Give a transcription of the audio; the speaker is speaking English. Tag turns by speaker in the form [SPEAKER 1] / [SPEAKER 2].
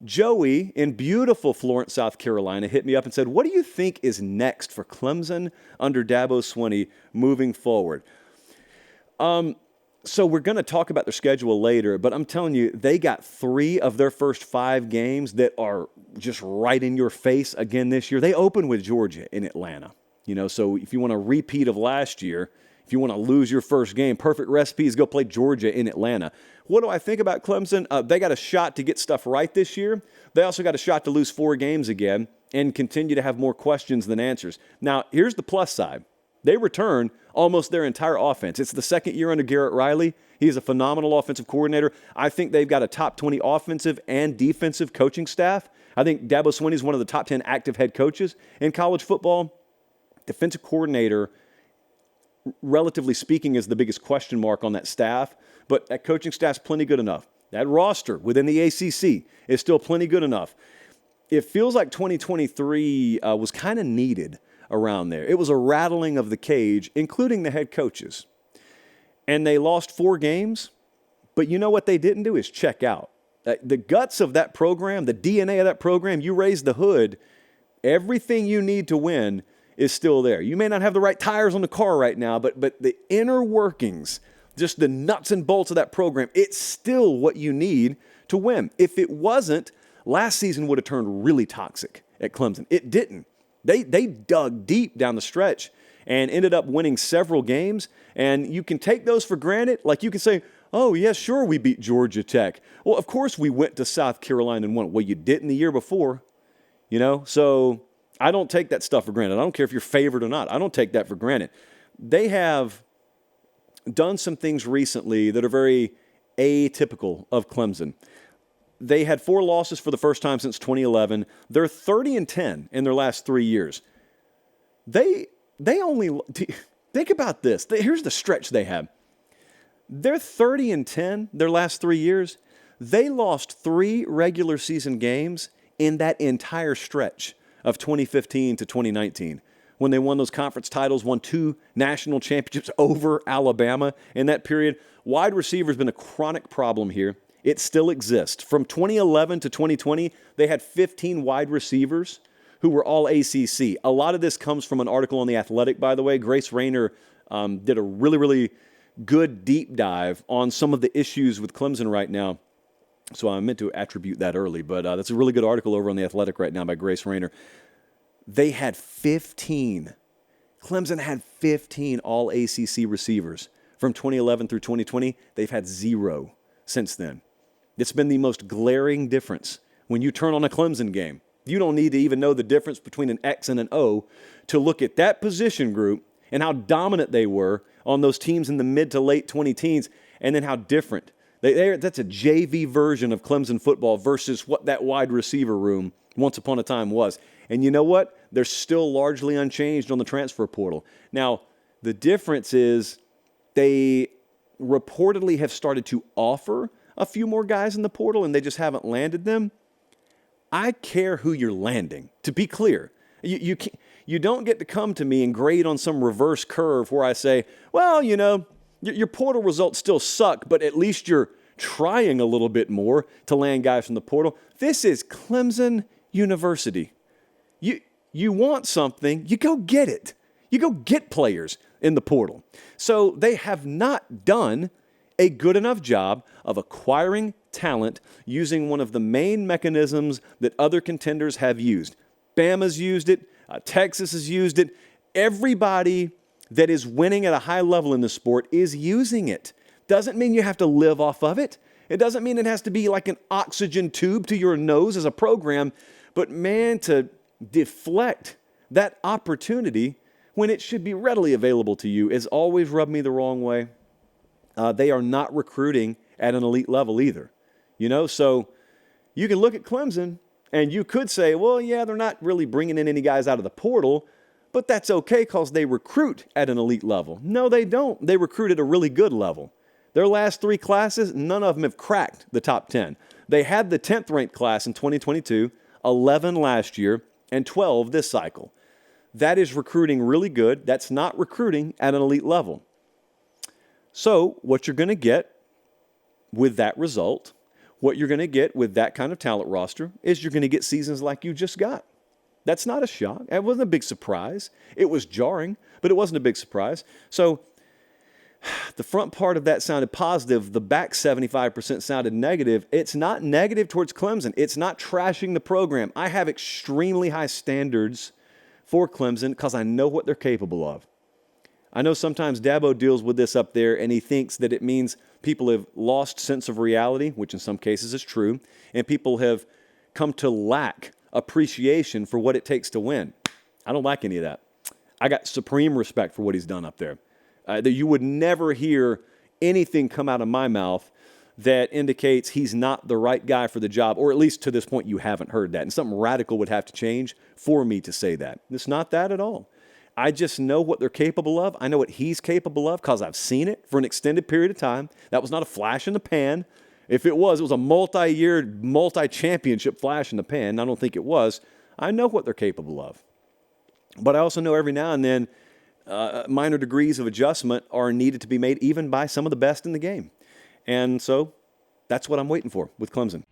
[SPEAKER 1] Joey in beautiful Florence, South Carolina, hit me up and said, what do you think is next for Clemson under Dabo Swinney moving forward? So we're going to talk about their schedule later, but I'm telling you, they got 3 of their first 5 games that are just right in your face again this year. They open with Georgia in Atlanta. So if you want a repeat of last year, if you want to lose your first game, perfect recipe is go play Georgia in Atlanta. What do I think about Clemson? They got a shot to get stuff right this year. They also got a shot to lose 4 games again and continue to have more questions than answers. Now, here's the plus side. They return almost their entire offense. It's the second year under Garrett Riley. He's a phenomenal offensive coordinator. I think they've got a top 20 offensive and defensive coaching staff. I think Dabo Swinney is one of the top 10 active head coaches in college football. Defensive coordinator, relatively speaking, is the biggest question mark on that staff, but that coaching staff's plenty good enough. That roster within the ACC is still plenty good enough. It feels like 2023 was kind of needed around there. It was a rattling of the cage, including the head coaches. And they lost 4 games, but you know what they didn't do is check out. The guts of that program, the DNA of that program, you raise the hood, everything you need to win is still there. You may not have the right tires on the car right now, but the inner workings, just the nuts and bolts of that program, it's still what you need to win. If it wasn't, last season would have turned really toxic at Clemson. It didn't. They dug deep down the stretch and ended up winning several games, and you can take those for granted. Like you can say, oh, yeah, sure, we beat Georgia Tech. Well, of course we went to South Carolina and won. Well, you didn't the year before, So I don't take that stuff for granted. I don't care if you're favored or not. I don't take that for granted. They have done some things recently that are very atypical of Clemson. They had 4 losses for the first time since 2011. They're 30-10 in their last 3 years. They only think about this. Here's the stretch they have. They're 30-10 their last 3 years. They lost 3 regular season games in that entire stretch of 2015 to 2019 when they won those conference titles, won 2 national championships over Alabama in that period. Wide receiver has been a chronic problem here. It still exists. From 2011 to 2020, they had 15 wide receivers who were all ACC. A lot of this comes from an article on The Athletic, by the way. Grace Rayner did a really, really good deep dive on some of the issues with Clemson right now. So I meant to attribute that early, but that's a really good article over on The Athletic right now by Grace Rayner. They had 15. Clemson had 15 all ACC receivers. From 2011 through 2020, they've had 0 since then. It's been the most glaring difference. When you turn on a Clemson game, you don't need to even know the difference between an X and an O to look at that position group and how dominant they were on those teams in the mid to late 2010s, and then how different. That's a JV version of Clemson football versus what that wide receiver room once upon a time was. And you know what? They're still largely unchanged on the transfer portal. Now, the difference is they reportedly have started to offer a few more guys in the portal, and they just haven't landed them. I care who you're landing, to be clear. You don't get to come to me and grade on some reverse curve where I say, well, your portal results still suck, but at least you're trying a little bit more to land guys from the portal. This is Clemson University. You want something, you go get it. You go get players in the portal. So they have not done a good enough job of acquiring talent using one of the main mechanisms that other contenders have used. Bama's used it. Texas has used it. Everybody that is winning at a high level in the sport is using it. Doesn't mean you have to live off of it. It doesn't mean it has to be like an oxygen tube to your nose as a program. But man, to deflect that opportunity when it should be readily available to you has always rubbed me the wrong way. They are not recruiting at an elite level either. So you can look at Clemson and you could say, well, yeah, they're not really bringing in any guys out of the portal, but that's okay because they recruit at an elite level. No, they don't. They recruit at a really good level. Their last 3 classes, none of them have cracked the top 10. They had the 10th ranked class in 2022, 11 last year, and 12 this cycle. That is recruiting really good. That's not recruiting at an elite level. So what you're going to get with that result, what you're going to get with that kind of talent roster is you're going to get seasons like you just got. That's not a shock. It wasn't a big surprise. It was jarring, but it wasn't a big surprise. So the front part of that sounded positive. The back 75% sounded negative. It's not negative towards Clemson. It's not trashing the program. I have extremely high standards for Clemson because I know what they're capable of. I know sometimes Dabo deals with this up there, and he thinks that it means people have lost sense of reality, which in some cases is true, and people have come to lack appreciation for what it takes to win. I don't like any of that. I got supreme respect for what he's done up there. That you would never hear anything come out of my mouth that indicates he's not the right guy for the job, or at least to this point you haven't heard that. And something radical would have to change for me to say that. It's not that at all. I just know what they're capable of. I know what he's capable of because I've seen it for an extended period of time. That was not a flash in the pan. If it was a multi-year, multi-championship flash in the pan. I don't think it was. I know what they're capable of. But I also know every now and then minor degrees of adjustment are needed to be made even by some of the best in the game. And so that's what I'm waiting for with Clemson.